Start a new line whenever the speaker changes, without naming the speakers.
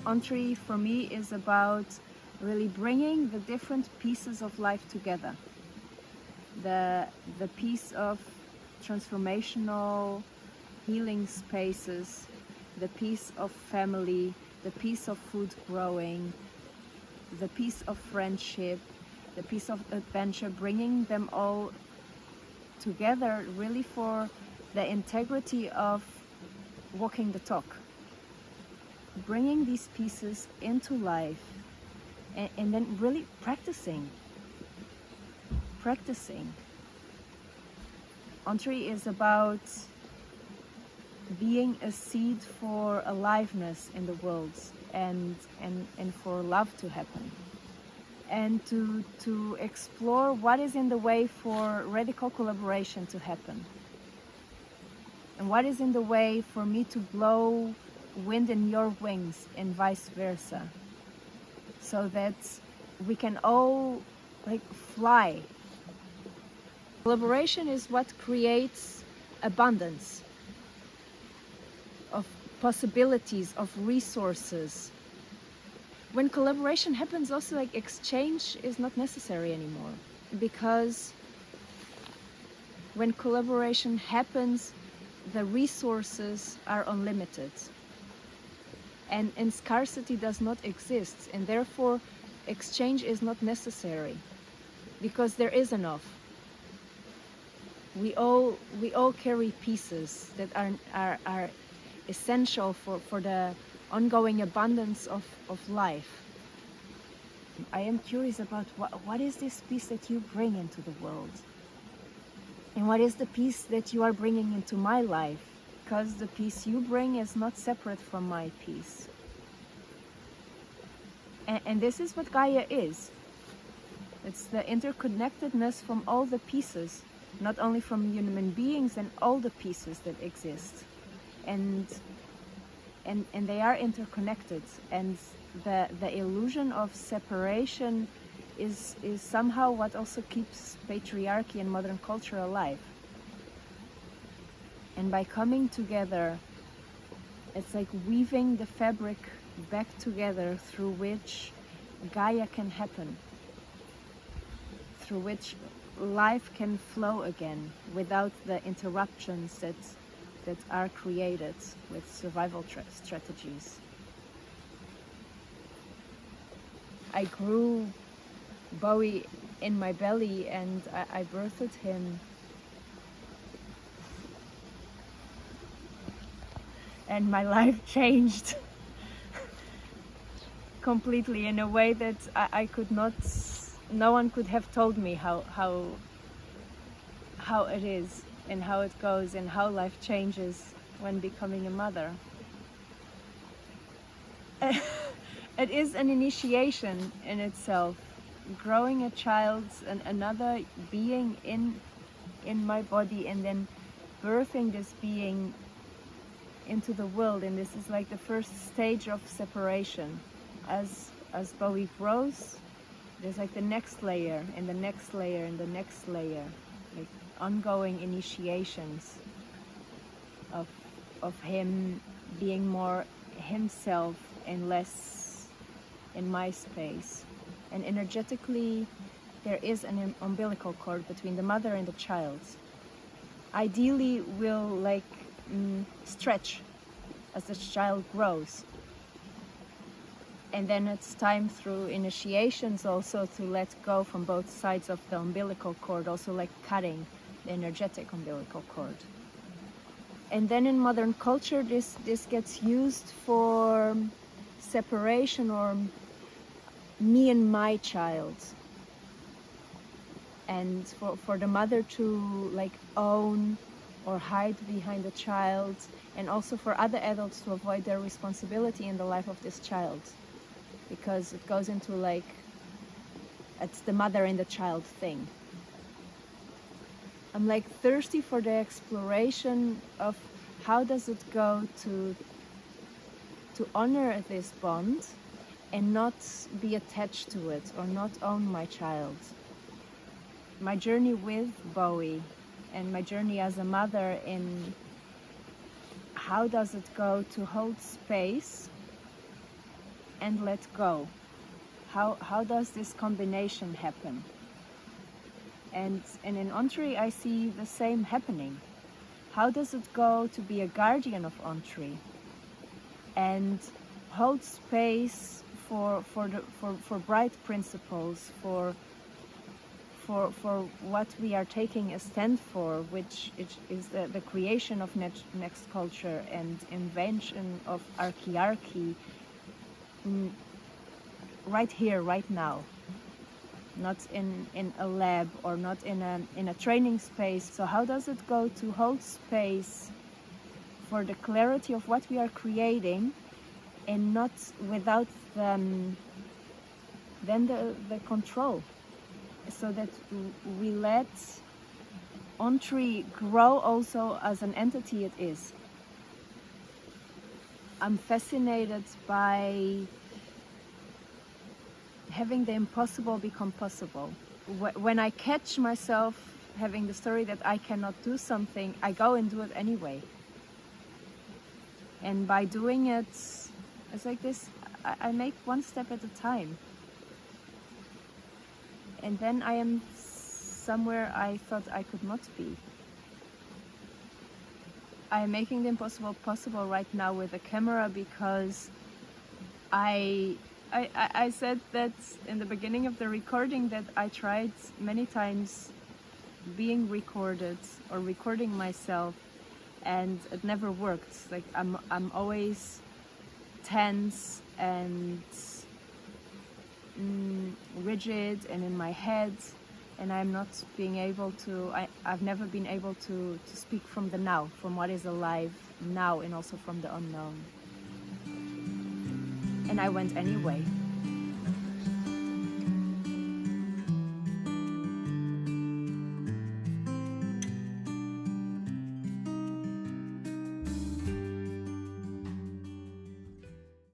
Entry for me is about really bringing the different pieces of life together. The piece of transformational healing spaces, the piece of family, the piece of food growing, the piece of friendship, the piece of adventure, bringing them all together really for the integrity of walking the talk. Bringing these pieces into life and then really practicing. Entry is about being a seed for aliveness in the world and for love to happen. And to explore what is in the way for radical collaboration to happen. And what is in the way for me to blow wind in your wings and vice versa. So that we can all fly. Collaboration is what creates abundance of possibilities, of resources. When collaboration happens, also exchange is not necessary anymore, because when collaboration happens, the resources are unlimited, and scarcity does not exist, and therefore exchange is not necessary, because there is enough. We all carry pieces that are essential for the ongoing abundance of life. I am curious about what is this piece that you bring into the world? And what is the piece that you are bringing into my life? Because the piece you bring is not separate from my piece. And this is what Gaia is. It's the interconnectedness from all the pieces, not only from human beings and all the pieces that exist. And they are interconnected, and the illusion of separation is somehow what also keeps patriarchy and modern culture alive. And by coming together, it's like weaving the fabric back together through which Gaia can happen, through which life can flow again without the interruptions that are created with survival strategies. I grew Bowie in my belly, and I birthed him, and my life changed completely in a way that I could not, no one could have told me how it is and how it goes and how life changes when becoming a mother. It is an initiation in itself, growing a child and another being in my body, and then birthing this being into the world. And this is like the first stage of separation. As Bowie grows, there's like the next layer and the next layer and the next layer, like ongoing initiations of him being more himself and less in my space. And energetically, there is an umbilical cord between the mother and the child. Ideally, will stretch as the child grows. And then it's time through initiations also to let go from both sides of the umbilical cord, also like cutting the energetic umbilical cord. And then in modern culture, this gets used for separation, or me and my child, and for the mother to own or hide behind the child, and also for other adults to avoid their responsibility in the life of this child, because it goes into it's the mother and the child thing. I'm thirsty for the exploration of how does it go to honor this bond and not be attached to it or not own my child. My journey with Bowie and my journey as a mother, in how does it go to hold space and let go. How does this combination happen? And in Entree I see the same happening. How does it go to be a guardian of Entree and hold space for bright principles, for what we are taking a stand for, which is the creation of next culture and invention of archiarchy, right here, right now, not in a lab or not in a training space. So how does it go to hold space for the clarity of what we are creating, and not without then the control, so that we let Entree grow also as an entity it is. I'm fascinated by having the impossible become possible. When I catch myself having the story that I cannot do something, I go and do it anyway. And by doing it, it's like this, I make one step at a time. And then I am somewhere I thought I could not be. I am making the impossible possible right now with a camera, because I said that in the beginning of the recording that I tried many times being recorded or recording myself, and it never worked. Like I'm always tense and rigid and in my head, and I'm not being able to, I've never been able to speak from the now, from what is alive now, and also from the unknown. And I went anyway.